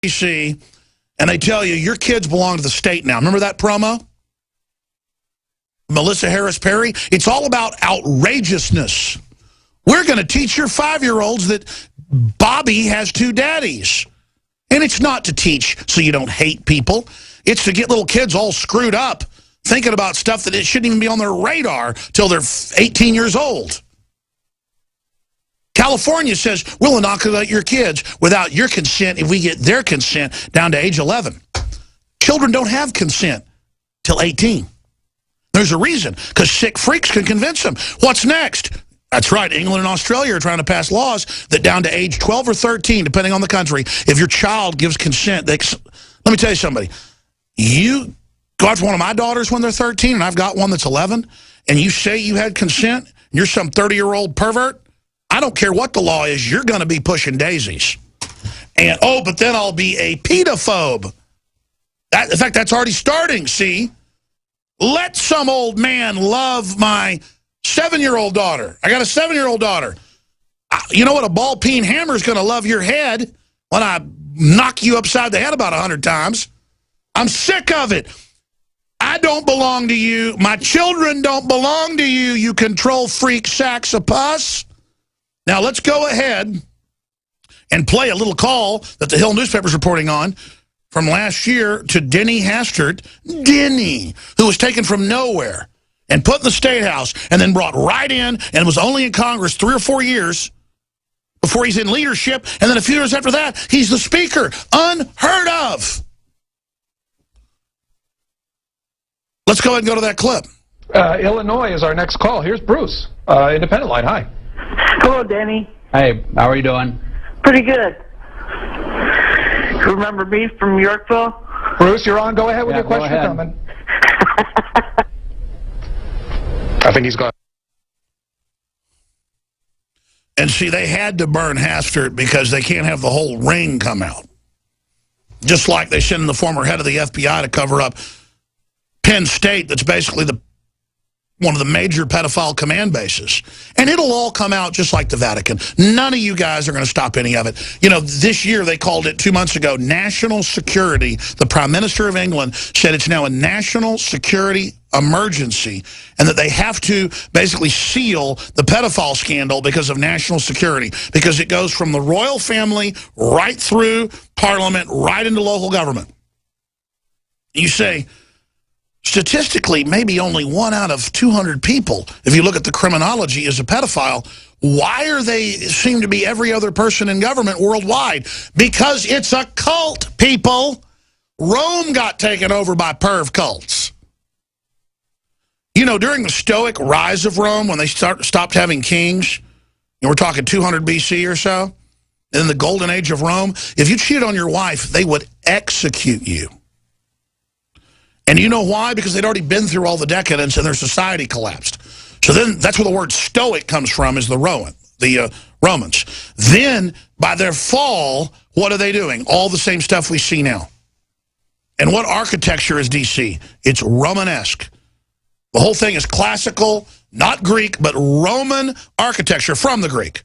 DC, and they tell you your kids belong to the state now. Remember that promo? Melissa Harris Perry? It's all about outrageousness. We're going to teach your 5-year-olds that Bobby has 2 daddies. And it's not to teach so you don't hate people. It's to get little kids all screwed up thinking about stuff that it shouldn't even be on their radar till they're 18 years old. California says, we'll inoculate your kids without your consent if we get their consent down to age 11. Children don't have consent till 18. There's a reason, because sick freaks can convince them. What's next? That's right, England and Australia are trying to pass laws that down to age 12 or 13, depending on the country, if your child gives consent, let me tell you somebody, you go after one of my daughters when they're 13, and I've got one that's 11, and you say you had consent, and you're some 30-year-old pervert, I don't care what the law is, you're going to be pushing daisies. And, oh, but then I'll be a pedophobe. In fact, that's already starting, see? Let some old man love my 7-year-old daughter. I got a 7-year-old daughter. You know what? A ball-peen hammer is going to love your head when I knock you upside the head about 100 times. I'm sick of it. I don't belong to you. My children don't belong to you, you control freak sacks of pus. Now, let's go ahead and play a little call that the Hill newspaper's reporting on from last year to Denny Hastert. Denny, who was taken from nowhere and put in the State House and then brought right in and was only in Congress 3 or 4 years before he's in leadership. And then a few years after that, he's the speaker. Unheard of. Let's go ahead and go to that clip. Illinois is our next call. Here's Bruce, Independent Line. Hi. Hello, Danny. Hey, how are you doing? Pretty good. Remember me from Yorkville? Bruce, you're on. Go ahead with your question coming. I think he's gone. And see, they had to burn Hastert because they can't have the whole ring come out. Just like they sent in the former head of the FBI to cover up Penn State, that's basically one of the major pedophile command bases. And it'll all come out just like the Vatican. None of you guys are going to stop any of it. You know, this year they called it 2 months ago national security. The Prime Minister of England said it's now a national security emergency and that they have to basically seal the pedophile scandal because of national security, because it goes from the royal family right through Parliament, right into local government. You say, statistically, maybe only 1 out of 200 people, if you look at the criminology, is a pedophile. Why are they seem to be every other person in government worldwide? Because it's a cult, people. Rome got taken over by perv cults. You know, during the Stoic rise of Rome, when they stopped having kings, and we're talking 200 BC or so, in the golden age of Rome, if you cheated on your wife, they would execute you. And you know why? Because they'd already been through all the decadence and their society collapsed. So then that's where the word Stoic comes from, is the Romans. Then, by their fall, what are they doing? All the same stuff we see now. And what architecture is D.C.? It's Romanesque. The whole thing is classical, not Greek, but Roman architecture from the Greek.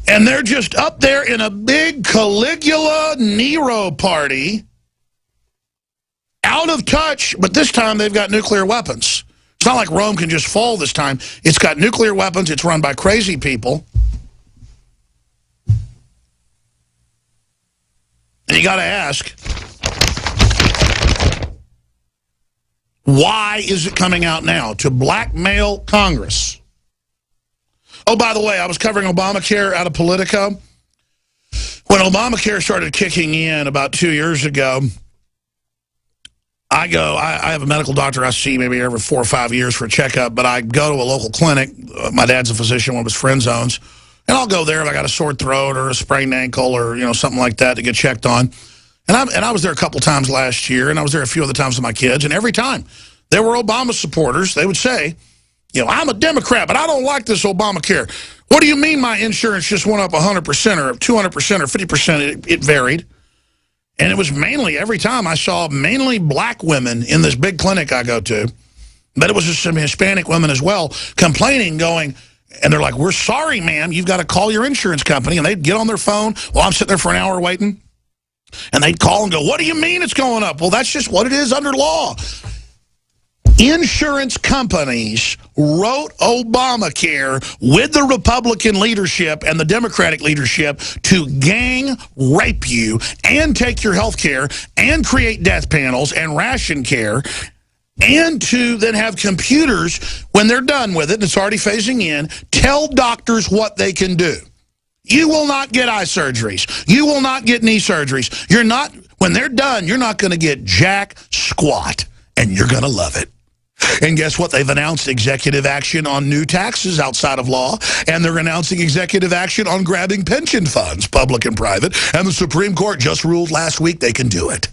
And they're just up there in a big Caligula Nero party, out of touch, but this time they've got nuclear weapons. It's not like Rome can just fall this time. It's got nuclear weapons. It's run by crazy people. And you got to ask, why is it coming out now? To blackmail Congress. Oh, by the way, I was covering Obamacare out of Politico. When Obamacare started kicking in about 2 years ago, I have a medical doctor I see maybe every 4 or 5 years for a checkup, but I go to a local clinic. My dad's a physician, one of his friends owns, and I'll go there if I got a sore throat or a sprained ankle or, you know, something like that to get checked on. And I was there a couple times last year, and I was there a few other times with my kids, and every time there were Obama supporters. They would say, you know, I'm a Democrat, but I don't like this Obamacare. What do you mean my insurance just went up 100% or 200% or 50%? It varied. And it was mainly, every time I saw mainly black women in this big clinic I go to, but it was some Hispanic women as well, complaining, going, And they're like, we're sorry, ma'am. You've got to call your insurance company. And they'd get on their phone while I'm sitting there for an hour waiting. And they'd call and go, what do you mean it's going up? Well, that's just what it is under law. Insurance companies wrote Obamacare with the Republican leadership and the Democratic leadership to gang rape you and take your health care and create death panels and ration care, and to then have computers, when they're done with it, and it's already phasing in, tell doctors what they can do. You will not get eye surgeries. You will not get knee surgeries. You're not, when they're done, you're not going to get jack squat, and you're going to love it. And guess what? They've announced executive action on new taxes outside of law, and they're announcing executive action on grabbing pension funds, public and private, and the Supreme Court just ruled last week they can do it.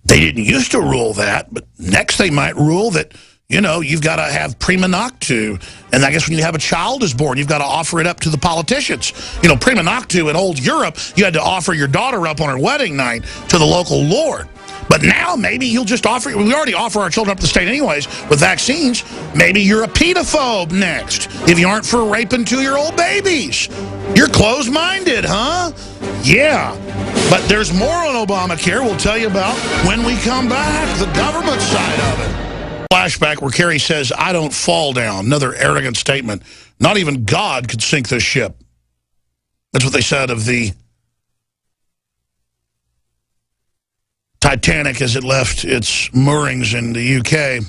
They didn't used to rule that, but next they might rule that, you know, you've got to have prima noctu. And I guess when you have a child is born, you've got to offer it up to the politicians. You know, prima noctu in old Europe, you had to offer your daughter up on her wedding night to the local lord. But now maybe you'll just offer, we already offer our children up to the state anyways with vaccines. Maybe you're a pedophobe next if you aren't for raping 2-year-old babies. You're closed-minded, huh? Yeah. But there's more on Obamacare we'll tell you about when we come back, the government side of it. Flashback where Kerry says, I don't fall down. Another arrogant statement. Not even God could sink this ship. That's what they said of the Titanic as it left its moorings in the UK.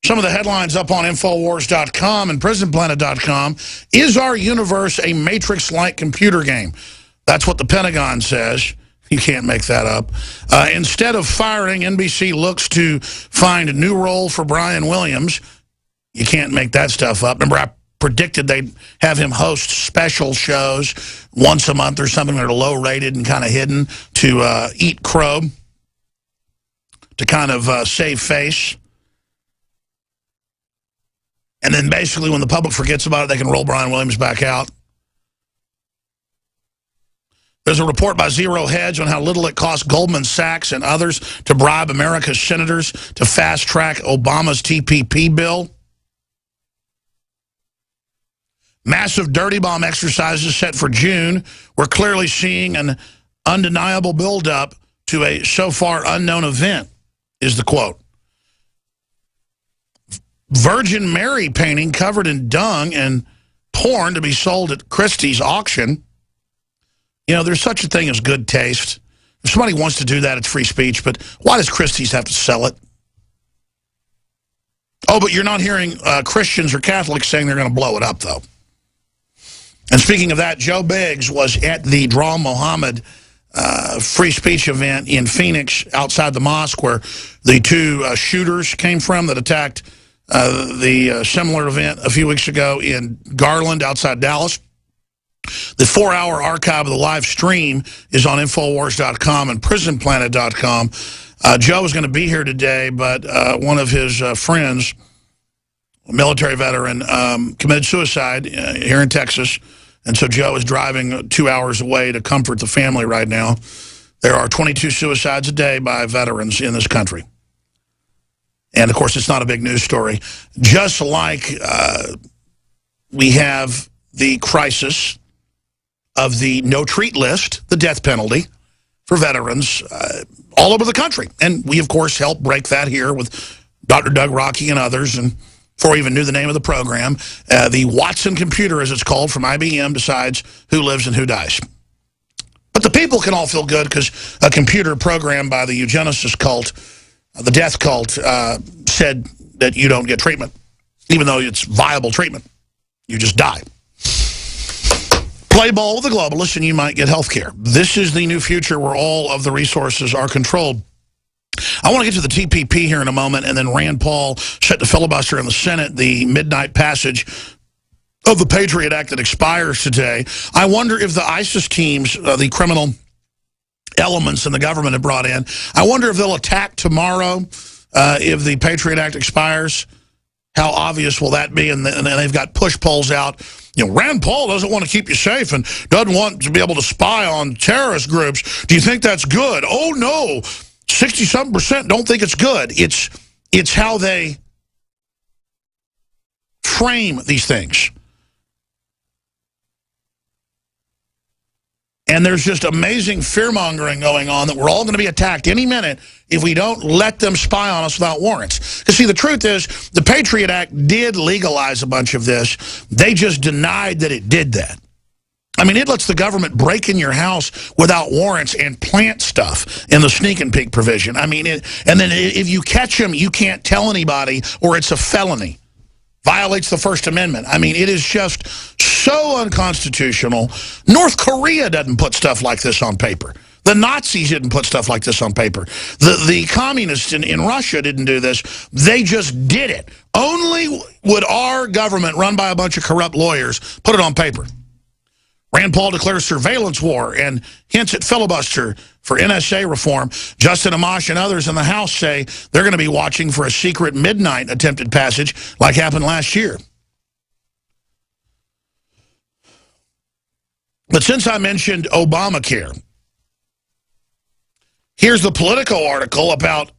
Some of the headlines up on Infowars.com and PrisonPlanet.com. Is our universe a Matrix-like computer game? That's what the Pentagon says. You can't make that up. Instead of firing, NBC looks to find a new role for Brian Williams. You can't make that stuff up. Remember, I predicted they'd have him host special shows once a month or something that are low-rated and kind of hidden to eat crow, to kind of save face. And then basically when the public forgets about it, they can roll Brian Williams back out. There's a report by Zero Hedge on how little it cost Goldman Sachs and others to bribe America's senators to fast-track Obama's TPP bill. Massive dirty bomb exercises set for June. We're clearly seeing an undeniable buildup to a so far unknown event, is the quote. Virgin Mary painting covered in dung and porn to be sold at Christie's auction. You know, there's such a thing as good taste. If somebody wants to do that, it's free speech, but why does Christie's have to sell it? Oh, but you're not hearing Christians or Catholics saying they're going to blow it up, though. And speaking of that, Joe Biggs was at the Draw Mohammed free speech event in Phoenix outside the mosque where the two shooters came from that attacked the similar event a few weeks ago in Garland outside Dallas. The 4-hour archive of the live stream is on Infowars.com and PrisonPlanet.com. Joe is going to be here today, but one of his friends, a military veteran, committed suicide here in Texas. And so Joe is driving 2 hours away to comfort the family right now. There are 22 suicides a day by veterans in this country. And, of course, it's not a big news story. Just like we have the crisis of the no-treat list, the death penalty for veterans all over the country. And we, of course, helped break that here with Dr. Doug Rockey and others. And before we even knew the name of the program, the Watson computer, as it's called, from IBM, decides who lives and who dies. But the people can all feel good because a computer programmed by the eugenicist cult, the death cult, said that you don't get treatment, even though it's viable treatment. You just die. Play ball with the globalists and you might get health care. This is the new future where all of the resources are controlled. I want to get to the TPP here in a moment, and then Rand Paul set the filibuster in the Senate, the midnight passage of the Patriot Act that expires today. I wonder if the ISIS teams, the criminal elements in the government have brought in, I wonder if they'll attack tomorrow if the Patriot Act expires. How obvious will that be? And they've got push polls out. You know, Rand Paul doesn't want to keep you safe and doesn't want to be able to spy on terrorist groups. Do you think that's good? Oh, no. 60-something% don't think it's good. It's how they frame these things. And there's just amazing fear-mongering going on that we're all going to be attacked any minute if we don't let them spy on us without warrants. Because, see, the truth is, the Patriot Act did legalize a bunch of this. They just denied that it did that. I mean, it lets the government break in your house without warrants and plant stuff in the sneak and peek provision. I mean, and then if you catch them, you can't tell anybody, or it's a felony. Violates the First Amendment. I mean, it is just so unconstitutional. North Korea doesn't put stuff like this on paper. The Nazis didn't put stuff like this on paper. The communists in Russia didn't do this. They just did it. Only would our government, run by a bunch of corrupt lawyers, put it on paper. Rand Paul declares surveillance war and hints at filibuster for NSA reform. Justin Amash and others in the House say they're going to be watching for a secret midnight attempted passage like happened last year. But since I mentioned Obamacare, here's the Politico article about,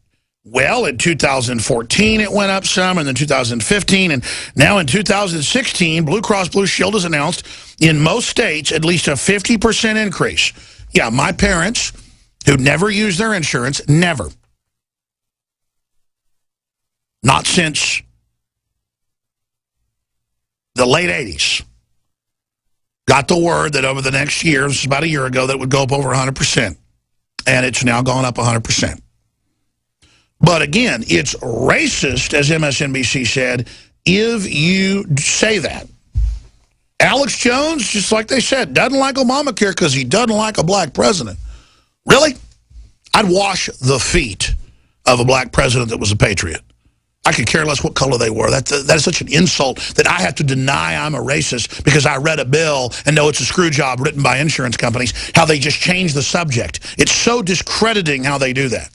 well, in 2014 it went up some, and then 2015, and now in 2016, Blue Cross Blue Shield has announced in most states at least a 50% increase. Yeah, my parents, who never used their insurance, never. Not since the late 80s. Got the word that over the next year, this is about a year ago, that it would go up over 100%. And it's now gone up 100%. But again, it's racist, as MSNBC said, if you say that. Alex Jones, just like they said, doesn't like Obamacare because he doesn't like a black president. Really? I'd wash the feet of a black president that was a patriot. I could care less what color they were. That is such an insult that I have to deny I'm a racist because I read a bill and know it's a screw job written by insurance companies, how they just change the subject. It's so discrediting how they do that.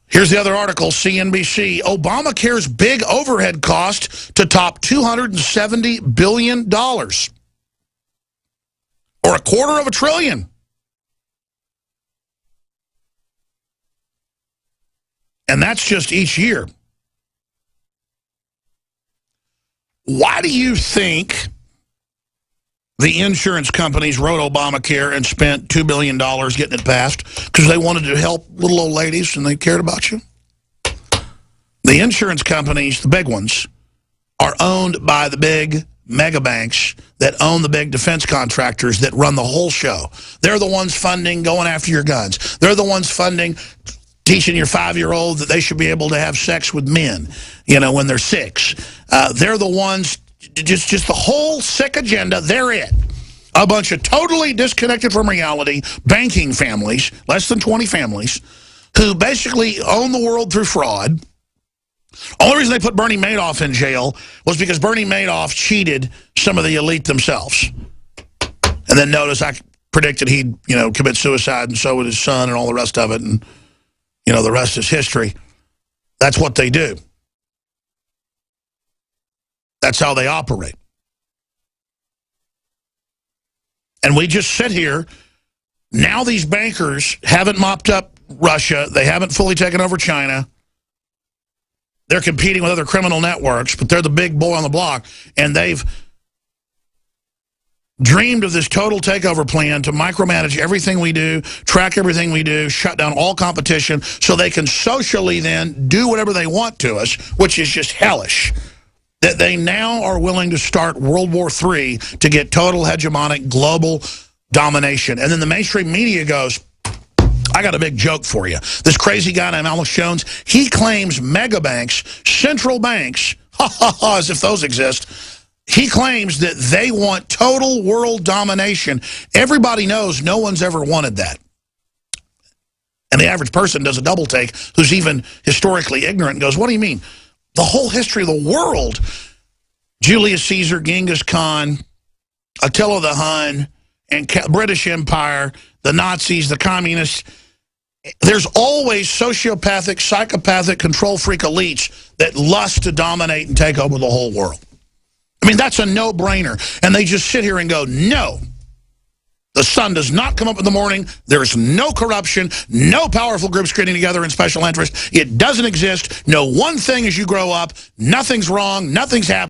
Here's the other article, CNBC. Obamacare's big overhead cost to top $270 billion. Or $250 billion. And that's just each year. Why do you think the insurance companies wrote Obamacare and spent $2 billion getting it passed? Because they wanted to help little old ladies and they cared about you? The insurance companies, the big ones, are owned by the big mega banks that own the big defense contractors that run the whole show. They're the ones funding going after your guns. They're the ones funding teaching your 5-year-old that they should be able to have sex with men, you know, when they're 6. They're the ones, just the whole sick agenda, they're it. A bunch of totally disconnected from reality banking families, less than 20 families, who basically own the world through fraud. Only reason they put Bernie Madoff in jail was because Bernie Madoff cheated some of the elite themselves. And then notice I predicted he'd, you know, commit suicide, and so would his son and all the rest of it. And, you know, the rest is history. That's what they do. That's how they operate. And we just sit here. Now these bankers haven't mopped up Russia. They haven't fully taken over China. They're competing with other criminal networks, but they're the big boy on the block. And they've dreamed of this total takeover plan to micromanage everything we do, track everything we do, shut down all competition, so they can socially then do whatever they want to us, which is just hellish. That they now are willing to start World War III to get total hegemonic global domination. And then the mainstream media goes, I got a big joke for you. This crazy guy named Alex Jones, he claims mega banks, central banks, as if those exist, he claims that they want total world domination. Everybody knows no one's ever wanted that. And the average person does a double take who's even historically ignorant and goes, what do you mean? The whole history of the world, Julius Caesar, Genghis Khan, Attila the Hun, and British Empire, the Nazis, the communists, there's always sociopathic, psychopathic, control freak elites that lust to dominate and take over the whole world. I mean, that's a no-brainer. And they just sit here and go, no. The sun does not come up in the morning. There's no corruption, no powerful groups getting together in special interest. It doesn't exist. Know one thing as you grow up. Nothing's wrong. Nothing's happening.